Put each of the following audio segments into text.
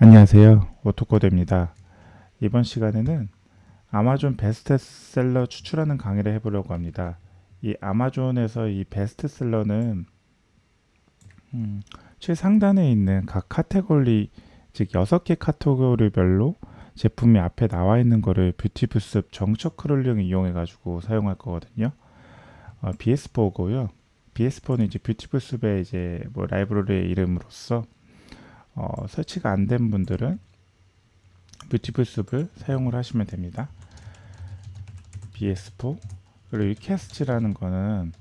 안녕하세요. 오토코드입니다. 이번 시간에는 아마존 베스트셀러 추출하는 강의를 해보려고 합니다. 이 아마존에서 이 베스트셀러는 최상단에 있는 각 카테고리, 즉 6개 카테고리별로 제품이 앞에 나와 있는 거를 뷰티부스 정적 크롤링을 이용해 가지고 사용할 거거든요. BS4고요. BS4는 이제 뷰티부스의 이제 뭐 라이브러리의 이름으로서 설치가 안 된 분들은 뷰티풀숲을 사용을 하시면 됩니다. BS4 그리고 이 캐스트라는 거는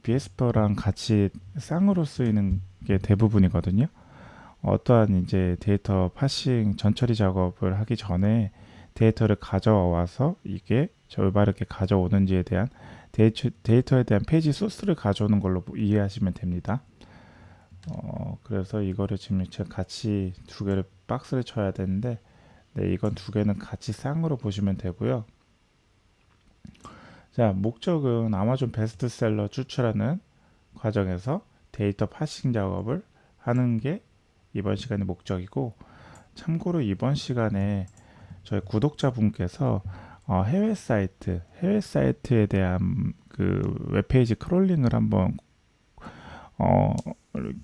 BS4랑 같이 쌍으로 쓰이는 게 대부분이거든요. 어떠한 이제 데이터 파싱 전처리 작업을 하기 전에 데이터를 가져와서 이게 올바르게 가져오는지에 대한 데이터에 대한 페이지 소스를 가져오는 걸로 이해하시면 됩니다. 그래서 이거를 지금 제가 같이 두 개를 박스를 쳐야 되는데 네, 이건 두 개는 같이 쌍으로 보시면 되고요. 자, 목적은 아마존 베스트셀러 추출하는 과정에서 데이터 파싱 작업을 하는 게 이번 시간의 목적이고, 참고로 이번 시간에 저희 구독자분께서 해외 사이트에 대한 그 웹페이지 크롤링을 한번 어,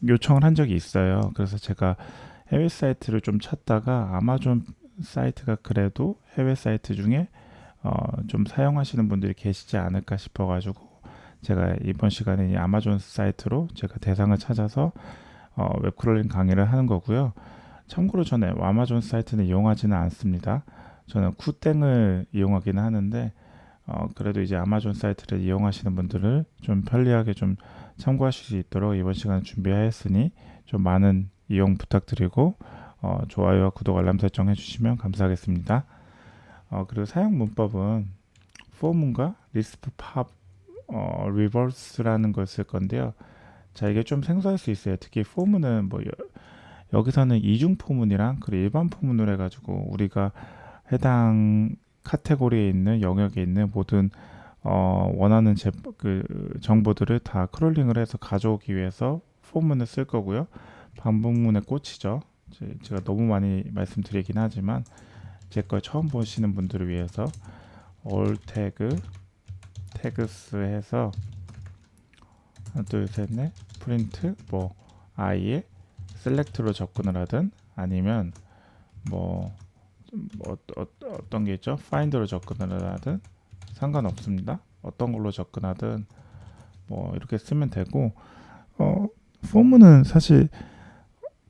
요청을 한 적이 있어요. 그래서 제가 해외 사이트를 좀 찾다가 아마존 사이트가 그래도 해외 사이트 중에 좀 사용하시는 분들이 계시지 않을까 싶어가지고 제가 이번 시간에 이 아마존 사이트로 제가 대상을 찾아서 웹크롤링 강의를 하는 거고요. 참고로 저는 아마존 사이트는 이용하지는 않습니다. 저는 쿠땡을 이용하기는 하는데 그래도 이제 아마존 사이트를 이용하시는 분들을 좀 편리하게 좀 참고하실 수 있도록 이번 시간에 준비하였으니 좀 많은 이용 부탁드리고 좋아요와 구독 알람 설정 해주시면 감사하겠습니다. 그리고 사용 문법은 포문과 리스트 팝 리버스라는 걸 쓸 건데요. 자, 이게 좀 생소할 수 있어요. 특히 포문은 뭐 여기서는 이중 포문이랑 그리고 일반 포문을 해가지고 우리가 해당 카테고리에 있는 영역에 있는 모든 원하는 그 정보들을 다 크롤링을 해서 가져오기 위해서 포문을 쓸 거고요. 반복문의 꽃이죠. 제가 너무 많이 말씀드리긴 하지만 제 걸 처음 보시는 분들을 위해서 all 태그 태그스 해서 하나 둘셋넷 프린트 뭐 i에 셀렉트로 접근을 하든 아니면 뭐, 어떤 게 있죠? 파인드로 접근을 하든 상관없습니다. 어떤 걸로 접근하든 뭐 이렇게 쓰면 되고 포문은 사실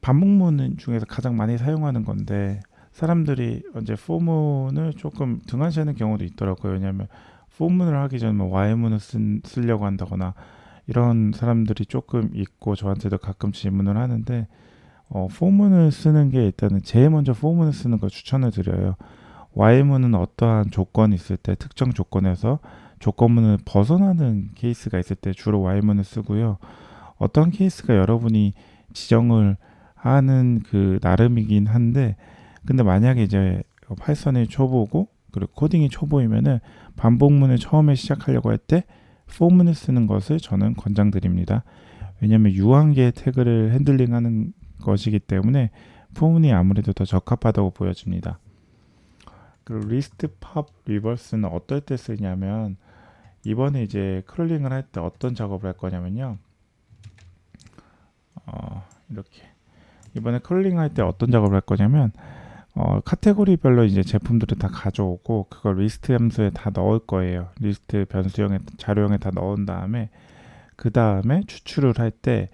반복문 중에서 가장 많이 사용하는 건데 사람들이 이제 포문을 조금 등한시하는 경우도 있더라고요. 왜냐하면 포문을 하기 전에 뭐 Y문을 쓰려고 한다거나 이런 사람들이 조금 있고 저한테도 가끔 질문을 하는데 포문을 쓰는 게 일단은 제일 먼저 포문을 쓰는 걸 추천을 드려요. Y문은 어떠한 조건이 있을 때 특정 조건에서 조건문을 벗어나는 케이스가 있을 때 주로 Y문을 쓰고요. 어떤 케이스가 여러분이 지정을 하는 그 나름이긴 한데 근데 만약에 이제 파이썬이 초보고 그리고 코딩이 초보이면은 반복문을 처음에 시작하려고 할 때 포문을 쓰는 것을 저는 권장드립니다. 왜냐하면 유한계의 태그를 핸들링하는 것이기 때문에 포문이 아무래도 더 적합하다고 보여집니다. 그리고 리스트 팝 리버스는 어떨 때 쓰냐면 이번에 이제 크롤링을 할 때 어떤 작업을 할 거냐면요. 이렇게 이번에 크롤링 할 때 어떤 작업을 할 거냐면 카테고리별로 이제 제품들을 다 가져오고 그걸 리스트 함수에 다 넣을 거예요. 리스트 변수형에 자료형에 다 넣은 다음에 그 다음에 추출을 할 때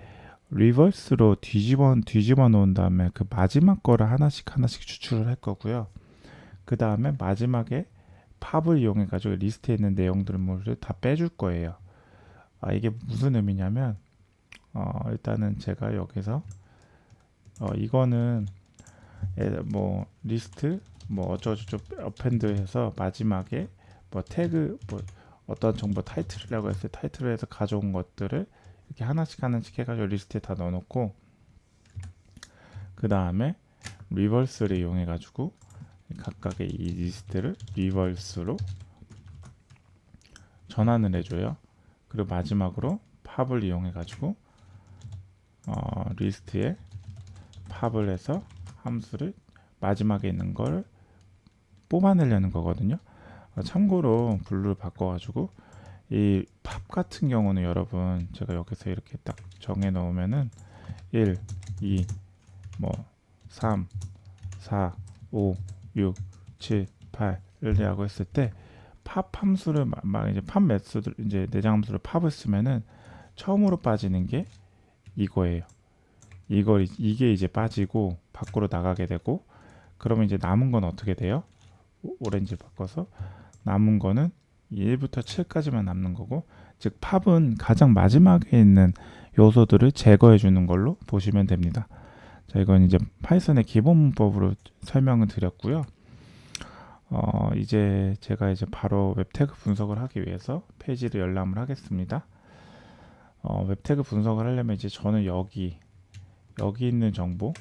리버스로 뒤집어 놓은 다음에 그 마지막 거를 하나씩 추출을 할 거고요. 그 다음에 마지막에 팝을 이용해 가지고 리스트에 있는 내용들을 다 빼줄 거예요. 이게 무슨 의미냐면 일단은 제가 여기서 이거는 뭐 리스트 뭐 어쩌고저쩌고 어펜드해서 마지막에 뭐 태그 뭐 어떤 정보 타이틀이라고 했을 때 타이틀을 해서 가져온 것들을 이렇게 하나씩 해가지고 리스트에 다 넣어놓고 그 다음에 리버스를 이용해 가지고 각각의 이 리스트를 리버스로 전환을 해줘요. 그리고 마지막으로 팝을 이용해 가지고 리스트에 팝을 해서 함수를 마지막에 있는 걸 뽑아내려는 거거든요. 참고로 블루를 바꿔가지고 이 팝 같은 경우는 여러분 제가 여기서 이렇게 딱 정해 놓으면은 1, 2, 뭐 3, 4, 5, 6, 7, 8 이렇게 하고 했을 때 팝 함수를 막 이제 팝 매수들 이제 내장 함수를 팝을 쓰면은 처음으로 빠지는 게 이거예요. 이게 이제 빠지고 밖으로 나가게 되고, 그러면 이제 남은 건 어떻게 돼요? 오렌지 바꿔서 남은 거는 1부터 7까지만 남는 거고, 즉 팝은 가장 마지막에 있는 요소들을 제거해 주는 걸로 보시면 됩니다. 자, 이건 이제 파이썬의 기본 문법으로 설명을 드렸고요. 이제 제가 이제 바로 웹 태그 분석을 하기 위해서 페이지를 열람을 하겠습니다. 웹 태그 분석을 하려면 이제 저는 여기 있는 정보,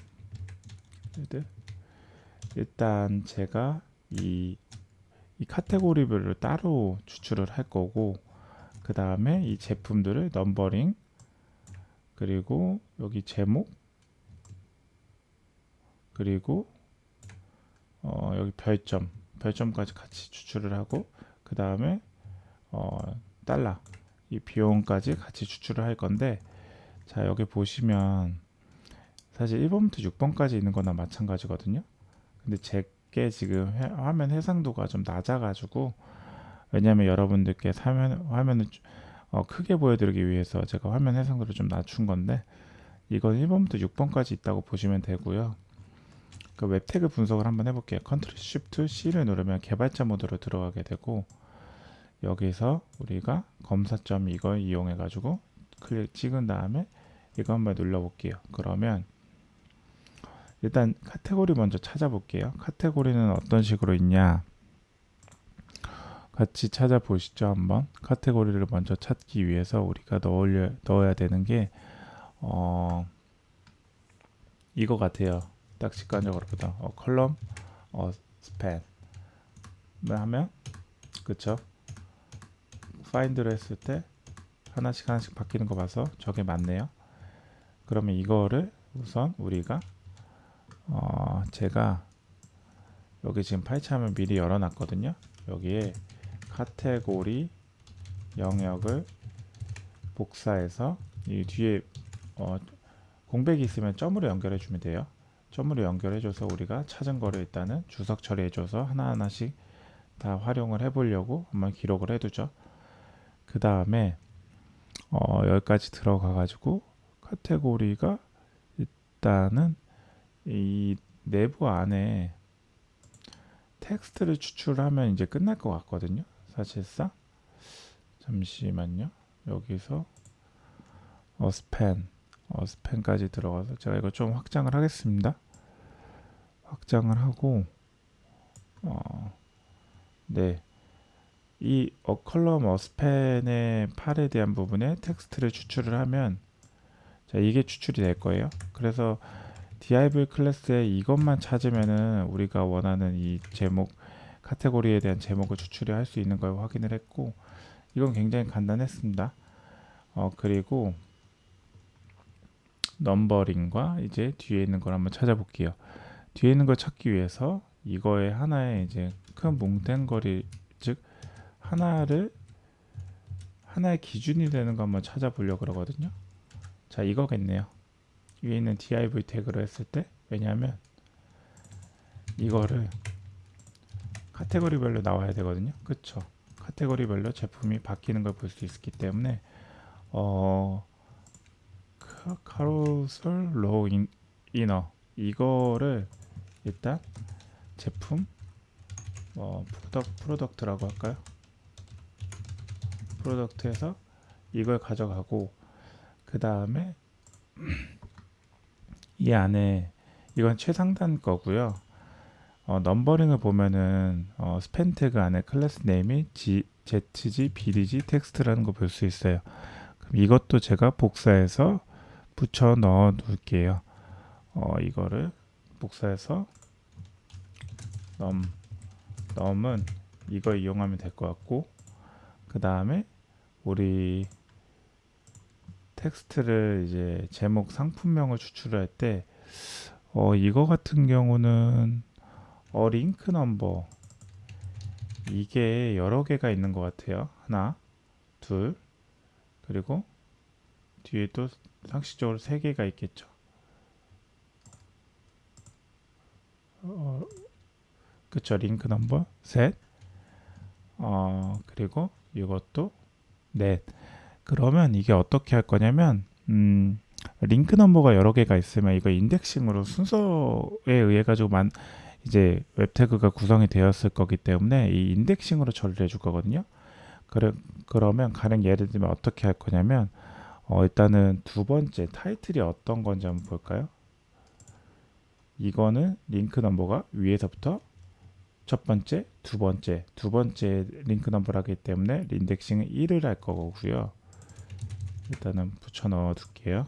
일단 제가 이 카테고리별로 따로 추출을 할 거고, 그 다음에 이 제품들을 넘버링, 그리고 여기 제목, 그리고 여기 별점까지 같이 추출을 하고, 그 다음에 달러, 이 비용까지 같이 추출을 할 건데, 자, 여기 보시면 사실 1번부터 6번까지 있는 거나 마찬가지거든요. 근데 제게 지금 화면 해상도가 좀 낮아가지고, 왜냐면 여러분들께 화면을 크게 보여드리기 위해서 제가 화면 해상도를 좀 낮춘 건데, 이건 1번부터 6번까지 있다고 보시면 되고요. 그 웹 태그 분석을 한번 해볼게요. 컨트롤 쉬프트 C를 누르면 개발자 모드로 들어가게 되고, 여기서 우리가 검사점 이걸 이용해 가지고 클릭 찍은 다음에 이거 한번 눌러볼게요. 그러면 일단 카테고리 먼저 찾아볼게요. 카테고리는 어떤 식으로 있냐, 같이 찾아보시죠. 한번 카테고리를 먼저 찾기 위해서 우리가 넣어야 되는 게 이거 같아요. 딱 직관적으로 보다 컬럼 스팬 하면, 그쵸, 파인드를 했을 때 하나씩 바뀌는 거 봐서 저게 맞네요. 그러면 이거를 우선 우리가 제가 여기 지금 파이참을 미리 열어놨거든요. 여기에 카테고리 영역을 복사해서 이 뒤에 공백이 있으면 점으로 연결해 주면 돼요. 점으로 연결해 줘서 우리가 찾은 거를 일단은 주석 처리해 줘서 하나하나씩 다 활용을 해 보려고 한번 기록을 해 두죠. 그 다음에 여기까지 들어가 가지고 카테고리가 일단은 이 내부 안에 텍스트를 추출하면 이제 끝날 것 같거든요. 사실상 잠시만요. 여기서 스팬까지 들어가서 제가 이거 좀 확장을 하겠습니다. 확장을 하고 네, 이 컬럼 스팬의 팔에 대한 부분에 텍스트를 추출을 하면, 자, 이게 추출이 될 거예요. 그래서 div 클래스에 이것만 찾으면은 우리가 원하는 이 제목 카테고리에 대한 제목을 추출을 할 수 있는 걸 확인을 했고, 이건 굉장히 간단했습니다. 그리고 넘버링과 이제 뒤에 있는 걸 한번 찾아볼게요. 뒤에 있는 걸 찾기 위해서 이거에 하나의 이제 큰 뭉탱거리, 즉 하나의 기준이 되는 거 한번 찾아보려고 그러거든요. 자, 이거겠네요. 위에 있는 div 태그로 했을 때, 왜냐하면 이거를 카테고리별로 나와야 되거든요. 그쵸? 카테고리별로 제품이 바뀌는 걸 볼 수 있기 때문에 카루셀 로우 이너 이거를 일단 제품 프로덕트라고 할까요? 프로덕트에서 이걸 가져가고, 그 다음에 이 안에 이건 최상단 거고요. 넘버링을 보면은 스팬 태그 안에 클래스 네임이 ZG, BDG 텍스트라는 거 볼 수 있어요. 그럼 이것도 제가 복사해서 붙여 넣어 놓을게요. 이거를 복사해서 넘은 이거 이용하면 될 것 같고, 그 다음에 우리 텍스트를 이제 제목 상품명을 추출할 때 이거 같은 경우는 링크 넘버 이게 여러 개가 있는 것 같아요. 하나, 둘, 그리고 뒤에 또 상식적으로 세 개가 있겠죠. 그쵸? 링크 넘버 셋, 그리고 이것도 넷. 그러면 이게 어떻게 할 거냐면, 링크 넘버가 여러 개가 있으면 이거 인덱싱으로 순서에 의해 가지고만 이제 웹 태그가 구성이 되었을 거기 때문에 이 인덱싱으로 처리를 해줄 거거든요. 그러면 가령 예를 들면 어떻게 할 거냐면, 일단은 두 번째 타이틀이 어떤 건지 한번 볼까요? 이거는 링크 넘버가 위에서부터 첫 번째, 두 번째 링크 넘버를 하기 때문에 인덱싱은 1을 할 거고요. 일단은 붙여 넣어 둘게요.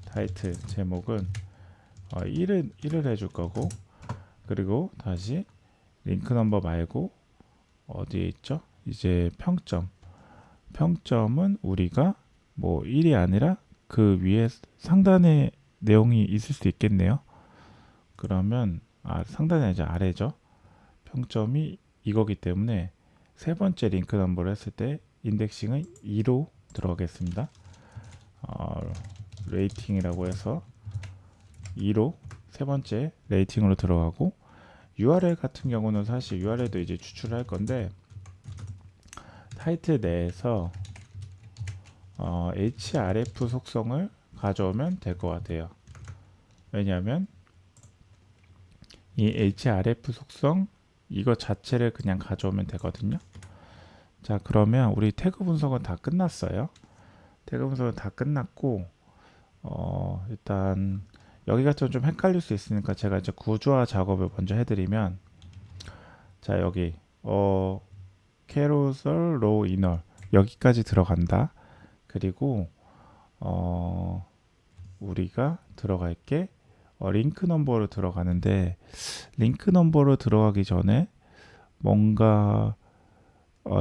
타이틀 제목은 1을 해줄 거고, 그리고 다시 링크 넘버 말고 어디에 있죠? 이제 평점은 우리가 뭐 1이 아니라 그 위에 상단에 내용이 있을 수 있겠네요. 그러면 상단이 이제 아래죠. 평점이 이거기 때문에 세 번째 링크 넘버를 했을 때 인덱싱은 2로 들어가겠습니다. 레이팅이라고 해서 2로 세 번째 레이팅으로 들어가고, URL 같은 경우는 사실 URL도 이제 추출을 할 건데 타이틀 내에서 href 속성을 가져오면 될 것 같아요. 왜냐하면 이 href 속성 이거 자체를 그냥 가져오면 되거든요. 자, 그러면 우리 태그 분석은 다 끝났어요. 태그 분석은 다 끝났고, 일단 여기 같은 좀 헷갈릴 수 있으니까 제가 이제 구조화 작업을 먼저 해드리면, 자, 여기 캐로셀 로우 이너 여기까지 들어간다. 그리고 우리가 들어갈 게 링크 넘버로 들어가는데, 링크 넘버로 들어가기 전에 뭔가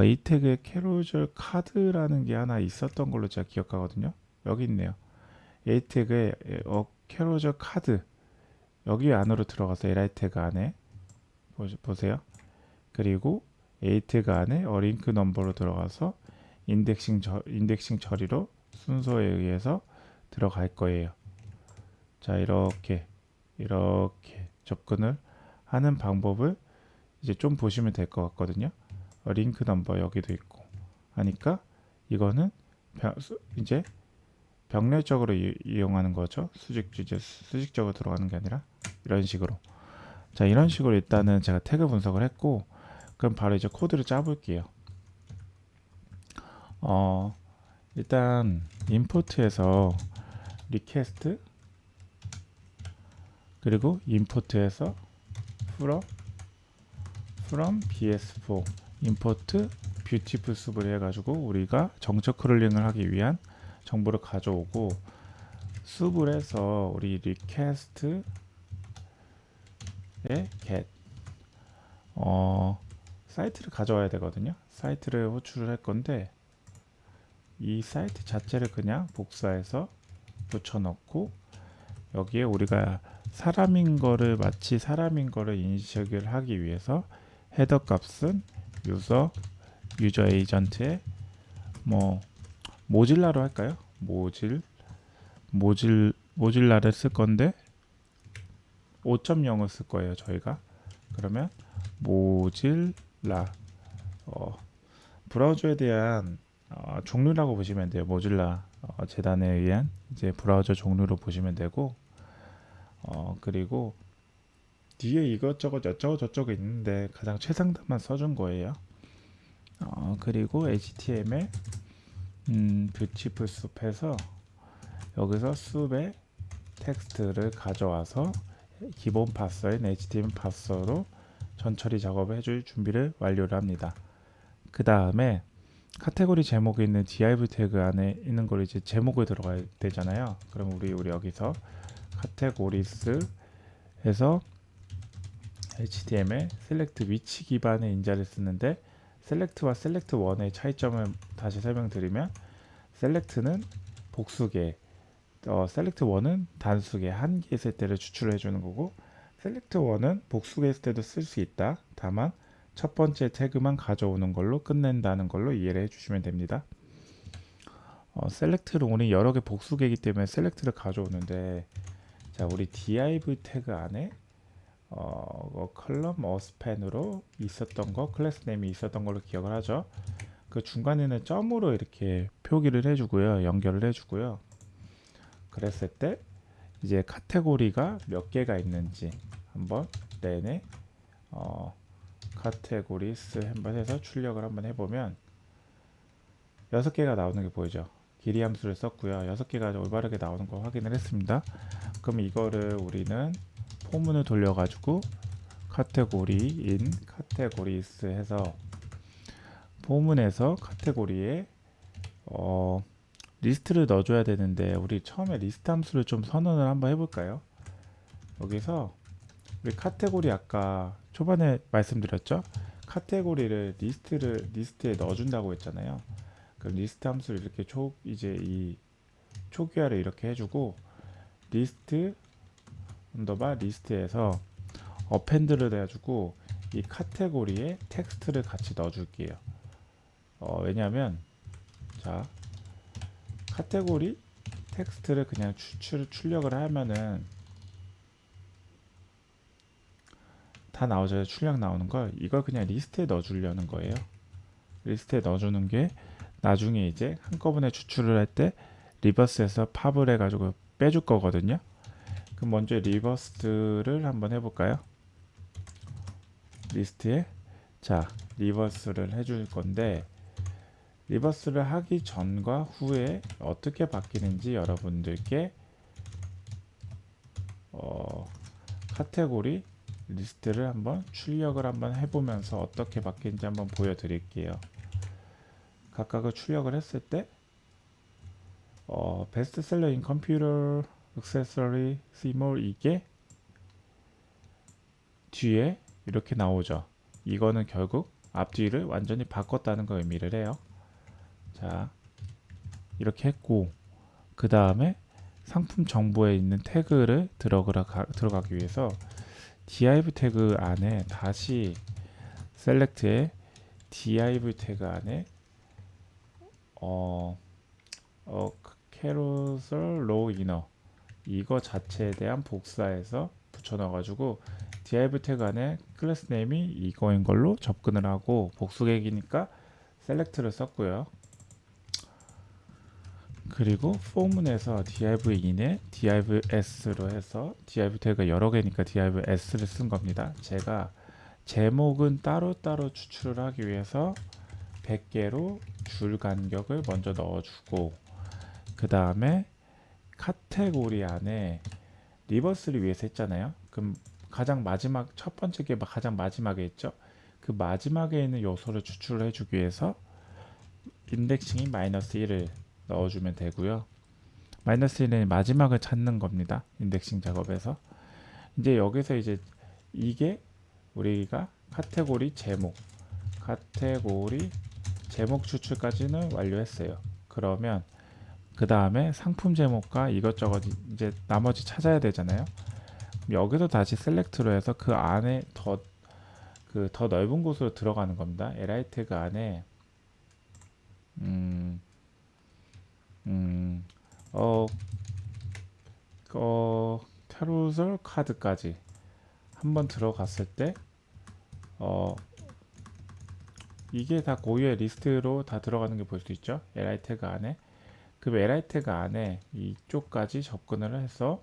이 태그에 캐로젤 카드라는 게 하나 있었던 걸로 제가 기억하거든요. 여기 있네요. 이 태그에 캐로젤 카드 여기 안으로 들어가서 li 태그 안에 보세요. 그리고 a 태그 안에 링크 넘버로 들어가서 인덱싱 처리로 순서에 의해서 들어갈 거예요. 자, 이렇게 접근을 하는 방법을 이제 좀 보시면 될 것 같거든요. 링크 넘버 여기도 있고 하니까 이거는 이제 병렬적으로 이용하는 거죠. 수직적으로 들어가는 게 아니라 이런 식으로. 자, 이런 식으로 일단은 제가 태그 분석을 했고, 그럼 바로 이제 코드를 짜볼게요. 일단 임포트에서 리퀘스트, 그리고 임포트에서 from bs4 임포트 뷰티풀 숲을 해가지고 우리가 정적 크롤링을 하기 위한 정보를 가져오고, 숲을 해서 우리 리퀘스트에 get 사이트를 가져와야 되거든요. 사이트를 호출을 할 건데 이 사이트 자체를 그냥 복사해서 붙여넣고, 여기에 우리가 마치 사람인 거를 인식을 하기 위해서 헤더 값은 유저 에이전트의 뭐 모질라로 할까요? 모질라를 쓸 건데 5.0을 쓸 거예요, 저희가. 그러면 모질라 브라우저에 대한 종류라고 보시면 돼요. 모질라 재단에 의한 이제 브라우저 종류로 보시면 되고, 그리고 뒤에 이것저것 여쩌고 저쩌고 있는데 가장 최상단만 써준 거예요. 그리고 HTML 뷰티풀 숲에서 여기서 숲의 텍스트를 가져와서 기본 파서인 HTML 파서로 전처리 작업을 해줄 준비를 완료를 합니다. 그 다음에 카테고리 제목에 있는 div 태그 안에 있는 걸 이제 제목을 들어가야 되잖아요. 그럼 우리 여기서 카테고리스에서 HTML 셀렉트 위치 기반의 인자를 쓰는데, 셀렉트와 셀렉트 1의 차이점을 다시 설명드리면, 셀렉트는 복수개, 셀렉트 1은 단수개 한 개 있을 때를 추출해 주는 거고, 셀렉트 1은 복수했을 때도 쓸 수 있다. 다만 첫 번째 태그만 가져오는 걸로 끝낸다는 걸로 이해를 해주시면 됩니다. 셀렉트를 우리 여러 개 복수계이기 때문에 셀렉트를 가져오는데, 자, 우리 div 태그 안에 컬럼 어스펜으로 있었던 거, 클래스 네임이 있었던 걸로 기억을 하죠. 그 중간에는 점으로 이렇게 표기를 해주고요, 연결을 해주고요. 그랬을 때 이제 카테고리가 몇 개가 있는지 한번 렌에 카테고리스 한번 해서 출력을 한번 해보면 6개가 나오는 게 보이죠. 길이 함수를 썼고요. 6개가 올바르게 나오는 거 확인을 했습니다. 그럼 이거를 우리는 포문을 돌려가지고 카테고리 인 카테고리스 해서 포문에서 카테고리에 리스트를 넣어줘야 되는데, 우리 처음에 리스트 함수를 좀 선언을 한번 해볼까요? 여기서 우리 카테고리 아까 초반에 말씀드렸죠? 카테고리를 리스트에 넣어준다고 했잖아요. 그럼 리스트 함수를 이렇게 이제 이 초기화를 이렇게 해주고 리스트 언더바 리스트에서 어펜드를 해가지고 이 카테고리에 텍스트를 같이 넣어줄게요. 왜냐하면 자, 카테고리 텍스트를 그냥 출력을 하면은 다 나오죠. 출력 나오는 걸. 이걸 그냥 리스트에 넣어주려는 거예요. 리스트에 넣어주는 게 나중에 이제 한꺼번에 추출을 할 때 리버스에서 팝을 해가지고 빼줄 거거든요. 그럼 먼저 리버스를 한번 해볼까요? 리스트에 자, 리버스를 해줄 건데, 리버스를 하기 전과 후에 어떻게 바뀌는지 여러분들께 카테고리 리스트를 한번 출력을 한번 해보면서 어떻게 바뀌는지 한번 보여드릴게요. 각각을 출력을 했을 때 베스트셀러 인 컴퓨터 액세서리 시몰 이게 뒤에 이렇게 나오죠. 이거는 결국 앞뒤를 완전히 바꿨다는 걸 의미를 해요. 자, 이렇게 했고, 그 다음에 상품 정보에 있는 태그를 들어가기 위해서 div 태그 안에 다시 select에 div 태그 안에 carousel row inner 이거 자체에 대한 복사해서 붙여넣어가지고 div 태그 안에 클래스 네임이 이거인 걸로 접근을 하고, 복수객이니까 select를 썼고요. 그리고 포문에서 div in에 div s로 해서 div 태그가 여러 개니까 div s를 쓴 겁니다. 제가 제목은 따로따로 추출을 하기 위해서 100개로 줄 간격을 먼저 넣어주고, 그 다음에 카테고리 안에 리버스를 위해서 했잖아요. 그럼 가장 마지막 첫 번째 게 가장 마지막에 있죠. 그 마지막에 있는 요소를 추출을 해주기 위해서 인덱싱이 -1을 넣어주면 되고요. -1은 마지막을 찾는 겁니다. 인덱싱 작업에서. 이제 여기서 이제 이게 우리가 카테고리 제목 추출까지는 완료했어요. 그러면 그 다음에 상품 제목과 이것저것 이제 나머지 찾아야 되잖아요. 여기서 다시 셀렉트로 해서 그 안에 더 넓은 곳으로 들어가는 겁니다. li 태그 안에 캐로셀 카드까지 한번 들어갔을 때 이게 다 고유의 리스트로 다 들어가는 게 볼 수 있죠. li 태그 안에. 그럼 li 태그 안에 이쪽까지 접근을 해서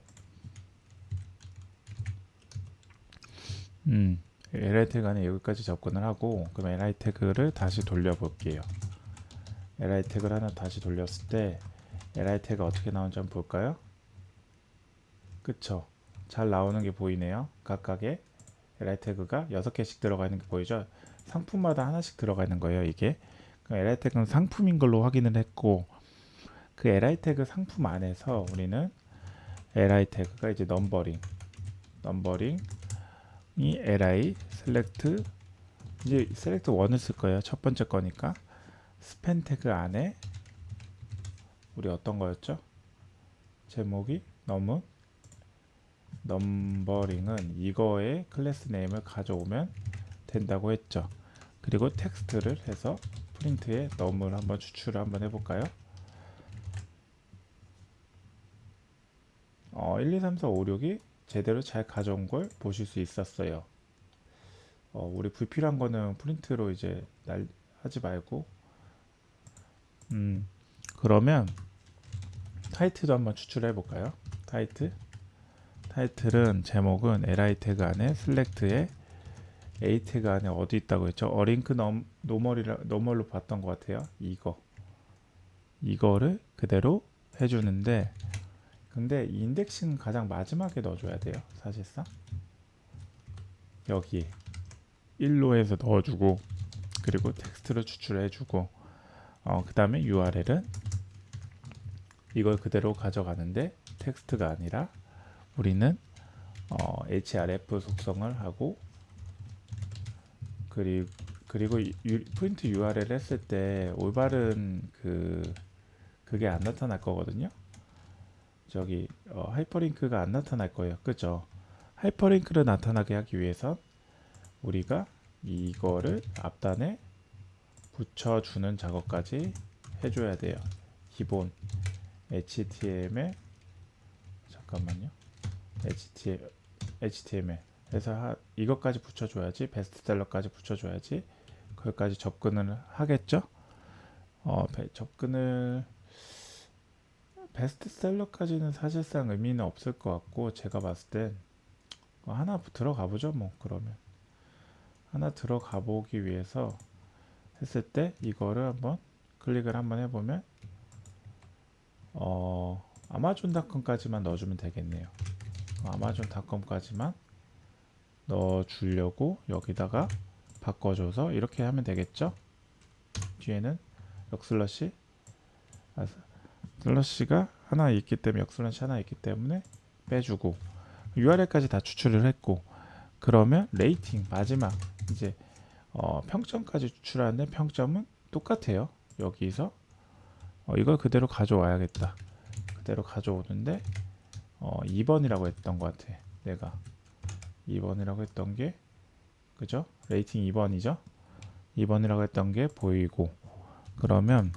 li 태그 안에 여기까지 접근을 하고, 그럼 li 태그를 다시 돌려볼게요. li 태그를 하나 다시 돌렸을 때 li 태그가 어떻게 나오는지 한번 볼까요? 그쵸? 잘 나오는 게 보이네요. 각각의 li 태그가 6개씩 들어가 있는 게 보이죠? 상품마다 하나씩 들어가 있는 거예요, 이게. 그럼 li 태그는 상품인 걸로 확인을 했고, 그 li 태그 상품 안에서 우리는 li 태그가 이제 넘버링이 li select 이제 select 1을 쓸 거예요. 첫 번째 거니까. 스팬 태그 안에 우리 어떤 거였죠? 제목이 너무 넘버링은 이거의 클래스 네임을 가져오면 된다고 했죠. 그리고 텍스트를 해서 프린트에 넘을 한번 추출을 한번 해볼까요? 1, 2, 3, 4, 5, 6이 제대로 잘 가져온 걸 보실 수 있었어요. 우리 불필요한 거는 프린트로 이제 하지 말고, 그러면 타이틀도 한번 추출해 볼까요? 타이틀은 제목은 li 태그 안에 셀렉트에 a 태그 안에 어디 있다고 했죠? 어링크 노멀로 봤던 것 같아요. 이거를 그대로 해주는데, 근데 인덱싱은 가장 마지막에 넣어줘야 돼요. 사실상 여기 1로에서 넣어주고, 그리고 텍스트를 추출해주고, 그 다음에 URL은 이걸 그대로 가져가는데 텍스트가 아니라 우리는 href 속성을 하고, 그리고 프린트 URL 했을 때 올바른 그게 안 나타날 거거든요. 저기 하이퍼링크가 안 나타날 거예요. 그죠? 하이퍼링크를 나타나게 하기 위해서 우리가 이거를 앞단에 붙여주는 작업까지 해줘야 돼요. 기본 HTML 잠깐만요. HTML 해서 이것까지 붙여줘야지, 베스트셀러까지 붙여줘야지 거기까지 접근을 하겠죠. 접근을 베스트셀러까지는 사실상 의미는 없을 것 같고, 제가 봤을 땐 하나 들어가 보죠. 뭐 그러면 하나 들어가 보기 위해서 했을 때 이거를 한번 클릭을 한번 해보면 아마존닷컴까지만 넣어주면 되겠네요. 아마존닷컴까지만 넣어주려고 여기다가 바꿔줘서 이렇게 하면 되겠죠. 뒤에는 역슬러시 슬러시가 하나 있기 때문에, 역슬러시 하나 있기 때문에 빼주고, URL까지 다 추출을 했고, 그러면 레이팅 마지막 이제 평점까지 추출하는데, 평점은 똑같아요. 여기서 이걸 그대로 가져와야겠다. 그대로 가져오는데 2번이라고 했던 것 같아. 내가 2번이라고 했던 게, 그죠? 레이팅 2번이죠. 2번이라고 했던 게 보이고, 그러면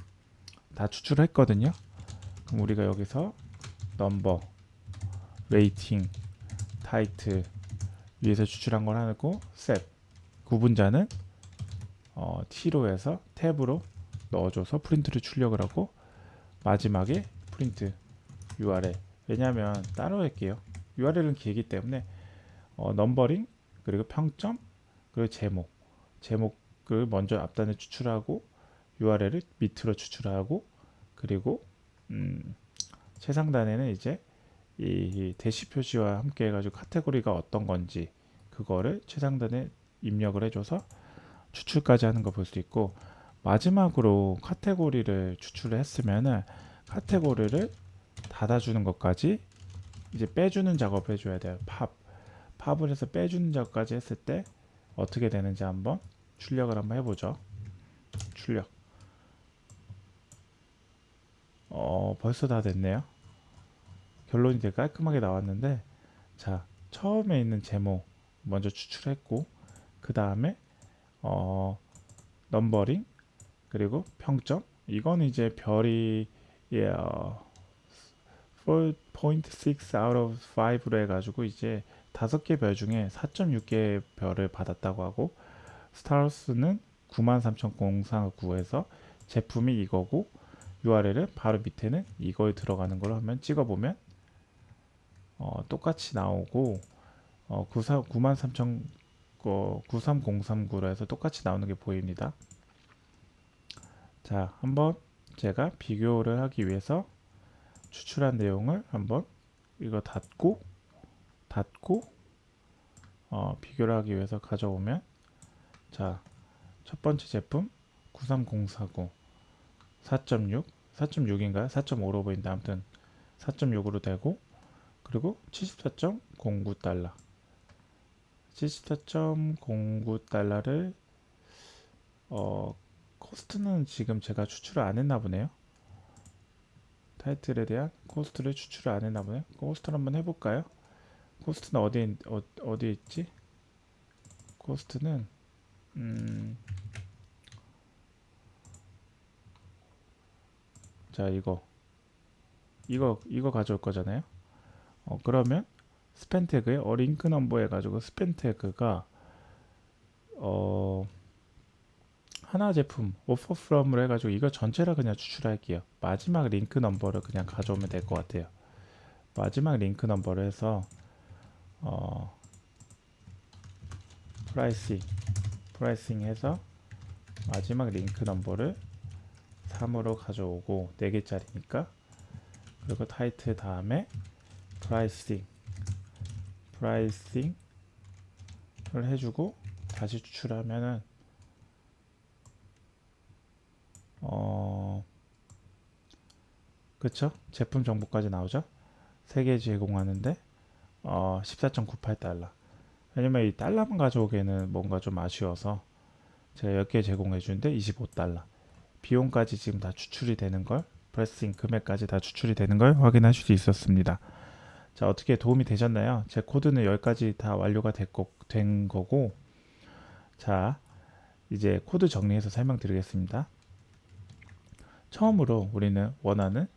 다 추출했거든요. 그럼 우리가 여기서 넘버, 레이팅, 타이틀 위에서 추출한 걸 하고, 셋 구분자는 t로 해서 탭으로 넣어줘서 프린트를 출력을 하고, 마지막에 프린트 URL, 왜냐하면 따로 할게요. URL은 길기 때문에 넘버링, 그리고 평점, 그리고 제목을 먼저 앞단에 추출하고, URL을 밑으로 추출하고, 그리고 최상단에는 이제 이 대시 표시와 함께 해가지고 카테고리가 어떤 건지 그거를 최상단에 입력을 해줘서 추출까지 하는 거 볼 수 있고, 마지막으로 카테고리를 추출을 했으면은 카테고리를 닫아주는 것까지 이제 빼주는 작업을 해줘야 돼요. 팝을 해서 빼주는 작업까지 했을 때 어떻게 되는지 한번 출력을 한번 해보죠. 출력. 벌써 다 됐네요. 결론이 되게 깔끔하게 나왔는데, 자, 처음에 있는 제목 먼저 추출했고, 그 다음에 넘버링, 그리고 평점, 이건 이제 별이 4.6 out of 5로 해가지고 이제 5개 별 중에 4.6개 별을 받았다고 하고, 스타러스는 93,049에서 제품이 이거고, URL은 바로 밑에는 이거에 들어가는 걸로 하면 찍어보면 똑같이 나오고, 93039로 해서 똑같이 나오는 게 보입니다. 자, 한번 제가 비교를 하기 위해서 추출한 내용을 한번 이거 닫고 비교를 하기 위해서 가져오면, 자, 첫 번째 제품 93049 4.6인가요? 4.5로 보인다. 아무튼 4.6으로 되고, 그리고 74.09달러 74.09달러를 코스트는 지금 제가 추출을 안 했나 보네요. 타이틀에 대한 코스트를 추출을 안 했나 보네요. 코스트를 한번 해볼까요? 코스트는 어디 있지? 코스트는 자 이거 가져올 거잖아요. 그러면 스펜 태그에 링크 넘버 해가지고 스펜 태그가 하나 제품 오퍼 프롬으로 해가지고 이거 전체를 그냥 추출할게요. 마지막 링크 넘버를 그냥 가져오면 될 것 같아요. 마지막 링크 넘버를 해서 프라이싱 해서 마지막 링크 넘버를 3으로 가져오고 4개짜리니까, 그리고 타이틀 다음에 프라이싱을 해주고 다시 추출하면은 그쵸? 제품 정보까지 나오죠? 3개 제공하는데 14.98달러. 왜냐면 이 달러만 가져오기에는 뭔가 좀 아쉬워서 제가 10개 제공해 주는데 25달러. 비용까지 지금 다 추출이 되는 걸, 프레싱 금액까지 다 추출이 되는 걸 확인하실 수 있었습니다. 자, 어떻게 도움이 되셨나요? 제 코드는 여기까지 다 완료가 된 거고, 자, 이제 코드 정리해서 설명드리겠습니다. 처음으로 우리는 원하는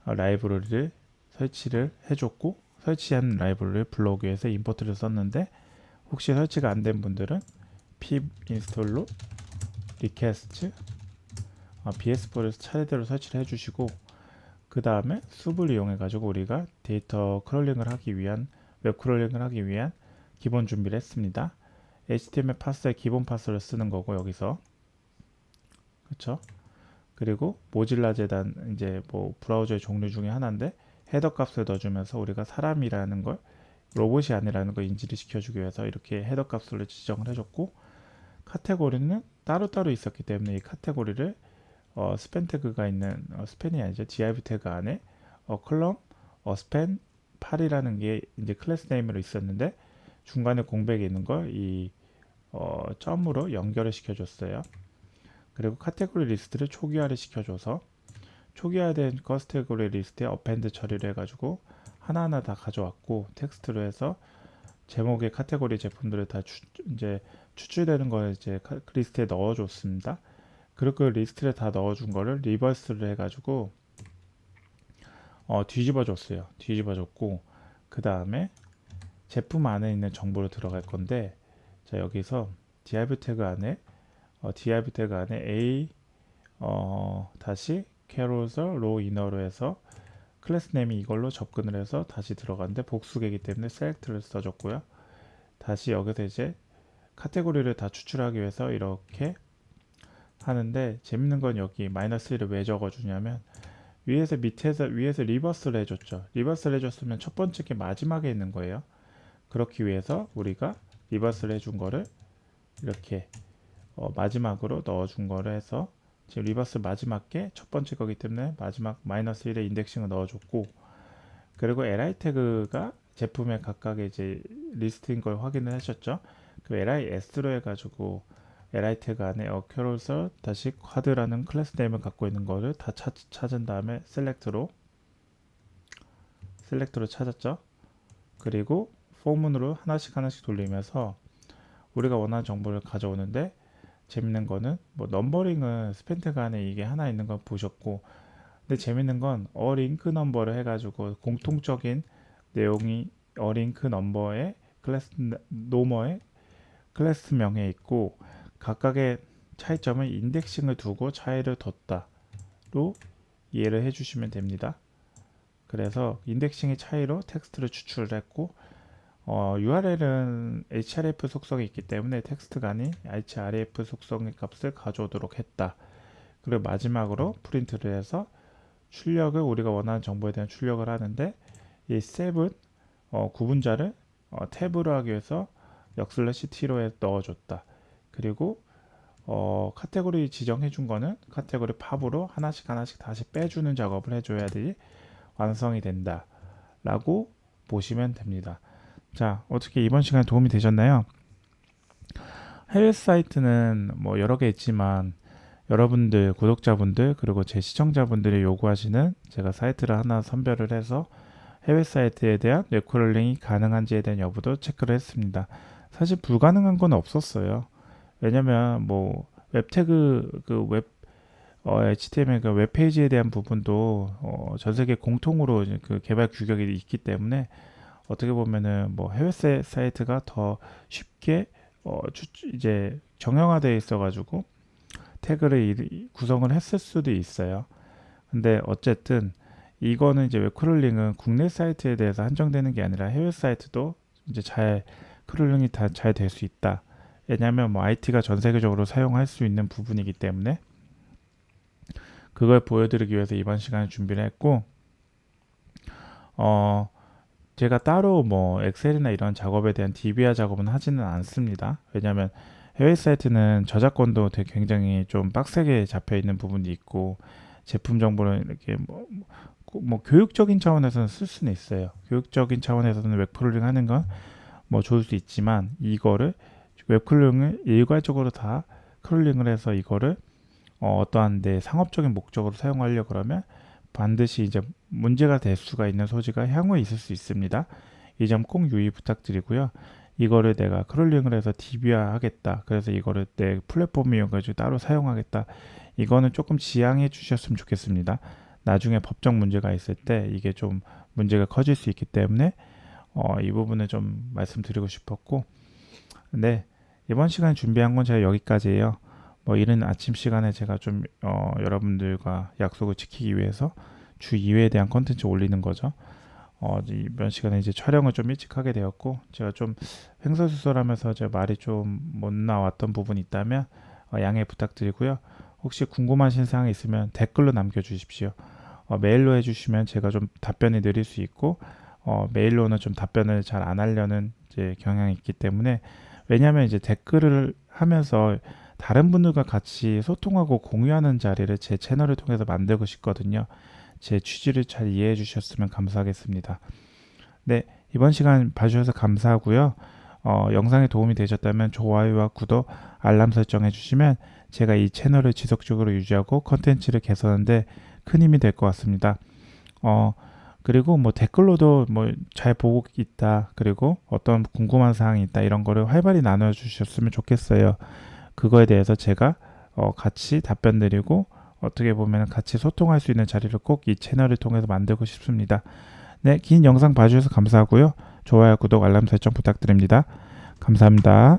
라이브러리를 설치를 해줬고, 설치한 라이브러리를 불러오기 위해서 임포트를 썼는데, 혹시 설치가 안 된 분들은 pip install로 request bs4에서 차례대로 설치를 해주시고, 그 다음에 숲을 이용해 가지고 우리가 데이터 크롤링을 하기 위한, 웹 크롤링을 하기 위한 기본 준비를 했습니다. HTML 파스의 기본 파스를 쓰는 거고, 여기서 그쵸? 그리고 모질라 재단, 이제 뭐 브라우저의 종류 중에 하나인데, 헤더 값을 넣어주면서 우리가 사람이라는 걸, 로봇이 아니라는 걸 인지를 시켜주기 위해서 이렇게 헤더 값을 지정을 해줬고, 카테고리는 따로따로 있었기 때문에 이 카테고리를 스팬 태그가 있는, 스팬이 아니죠, div 태그 안에 컬럼 스팬 8이라는 게 이제 클래스 네임으로 있었는데, 중간에 공백이 있는 걸 이 점으로 연결을 시켜줬어요. 그리고 카테고리 리스트를 초기화를 시켜줘서 초기화된 카테고리 리스트에 어펜드 처리를 해가지고 하나하나 다 가져왔고, 텍스트로 해서 제목의 카테고리 제품들을 다 이제 추출되는 걸 이제 리스트에 넣어줬습니다. 그리고 그 리스트에 다 넣어준 거를 리버스를 해가지고 뒤집어 줬고, 그 다음에 제품 안에 있는 정보를 들어갈 건데, 자, 여기서 div 태그 안에 div 태그 안에 a 다시 carousel row inner로 해서 클래스 네임이 이걸로 접근을 해서 다시 들어가는데, 복수계이기 때문에 select를 써줬고요. 다시 여기서 이제 카테고리를 다 추출하기 위해서 이렇게 하는데, 재밌는 건 여기 -1를 왜 적어주냐면, 위에서 리버스를 해줬죠. 리버스를 해줬으면 첫 번째 게 마지막에 있는 거예요. 그렇기 위해서 우리가 리버스를 해준 거를 이렇게 마지막으로 넣어준 거를 해서, 지금 리버스 마지막 게 첫 번째 거기 때문에 마지막 -1의 인덱싱을 넣어줬고, 그리고 li 태그가 제품의 각각의 이제 리스트인 걸 확인을 하셨죠. 그 lis로 해가지고 li 태그 안에 carousel 다시 쿼드라는 클래스 네임을 갖고 있는 거를 다 찾은 다음에 셀렉트로 찾았죠. 그리고 포문으로 하나씩 돌리면서 우리가 원하는 정보를 가져오는데, 재밌는 거는 뭐 넘버링은 스펜 태그 안에 이게 하나 있는 걸 보셨고, 근데 재밌는 건 링크 넘버를 해가지고 공통적인 내용이 링크 넘버의 클래스 노머의 클래스명에 있고, 각각의 차이점은 인덱싱을 두고 차이를 뒀다로 이해를 해주시면 됩니다. 그래서 인덱싱의 차이로 텍스트를 추출을 했고, URL은 href 속성이 있기 때문에 텍스트가 아닌 href 속성의 값을 가져오도록 했다. 그리고 마지막으로 프린트를 해서 출력을, 우리가 원하는 정보에 대한 출력을 하는데, 이 셉은 구분자를 탭으로 하기 위해서 /t로 넣어줬다. 그리고 카테고리 지정해 준 거는 카테고리 팝으로 하나씩 다시 빼주는 작업을 해줘야지 완성이 된다 라고 보시면 됩니다. 자, 어떻게 이번 시간에 도움이 되셨나요? 해외 사이트는 뭐 여러 개 있지만, 여러분들 구독자분들 그리고 제 시청자분들이 요구하시는 제가 사이트를 하나 선별을 해서 해외 사이트에 대한 웹크롤링이 가능한지에 대한 여부도 체크를 했습니다. 사실 불가능한 건 없었어요. 왜냐면 뭐 웹태그 HTML 그 웹페이지에 대한 부분도 전 세계 공통으로 이제 그 개발 규격이 있기 때문에 어떻게 보면은 뭐 해외 사이트가 더 쉽게 이제 정형화되어 있어가지고 태그를 구성을 했을 수도 있어요. 근데 어쨌든 이거는 이제 웹 크롤링은 국내 사이트에 대해서 한정되는 게 아니라 해외 사이트도 이제 잘 크롤링이 다 잘 될 수 있다. 왜냐하면 뭐 IT가 전 세계적으로 사용할 수 있는 부분이기 때문에 그걸 보여드리기 위해서 이번 시간에 준비를 했고, 어, 제가 따로 뭐 엑셀이나 이런 작업에 대한 DBA 작업은 하지는 않습니다. 왜냐하면 해외 사이트는 저작권도 되게 굉장히 좀 빡세게 잡혀 있는 부분이 있고 제품 정보를 이렇게 뭐 교육적인 차원에서는 쓸 수는 있어요. 교육적인 차원에서는 웹크롤링 하는 건 뭐 좋을 수 있지만 이거를 웹크롤링을 일괄적으로 다 크롤링을 해서 이거를 어떠한 데 상업적인 목적으로 사용하려고 그러면 반드시 이제 문제가 될 수가 있는 소지가 향후에 있을 수 있습니다. 이 점 꼭 유의 부탁드리고요. 이거를 내가 크롤링을 해서 DB화 하겠다. 그래서 이거를 내 플랫폼 이용해가지고 따로 사용하겠다. 이거는 조금 지양해 주셨으면 좋겠습니다. 나중에 법적 문제가 있을 때 이게 좀 문제가 커질 수 있기 때문에 이 부분을 좀 말씀드리고 싶었고, 네, 이번 시간에 준비한 건 제가 여기까지예요. 뭐 이른 아침 시간에 제가 좀 여러분들과 약속을 지키기 위해서 주 2회에 대한 컨텐츠 올리는 거죠. 이번 시간에 이제 촬영을 좀 일찍 하게 되었고 제가 좀 횡설수설하면서 제 말이 좀 못 나왔던 부분이 있다면 양해 부탁드리고요. 혹시 궁금하신 사항이 있으면 댓글로 남겨주십시오. 메일로 해주시면 제가 좀 답변이 느릴 수 있고 메일로는 좀 답변을 잘 안 하려는 이제 경향이 있기 때문에, 왜냐하면 이제 댓글을 하면서 다른 분들과 같이 소통하고 공유하는 자리를 제 채널을 통해서 만들고 싶거든요. 제 취지를 잘 이해해 주셨으면 감사하겠습니다. 네, 이번 시간 봐주셔서 감사하고요. 영상에 도움이 되셨다면 좋아요와 구독, 알람 설정해 주시면 제가 이 채널을 지속적으로 유지하고 컨텐츠를 개선하는데 큰 힘이 될 것 같습니다. 그리고 뭐 댓글로도 뭐 잘 보고 있다, 그리고 어떤 궁금한 사항이 있다, 이런 거를 활발히 나눠 주셨으면 좋겠어요. 그거에 대해서 제가 같이 답변 드리고 어떻게 보면 같이 소통할 수 있는 자리를 꼭 이 채널을 통해서 만들고 싶습니다. 네, 긴 영상 봐주셔서 감사하고요. 좋아요, 구독, 알람 설정 부탁드립니다. 감사합니다.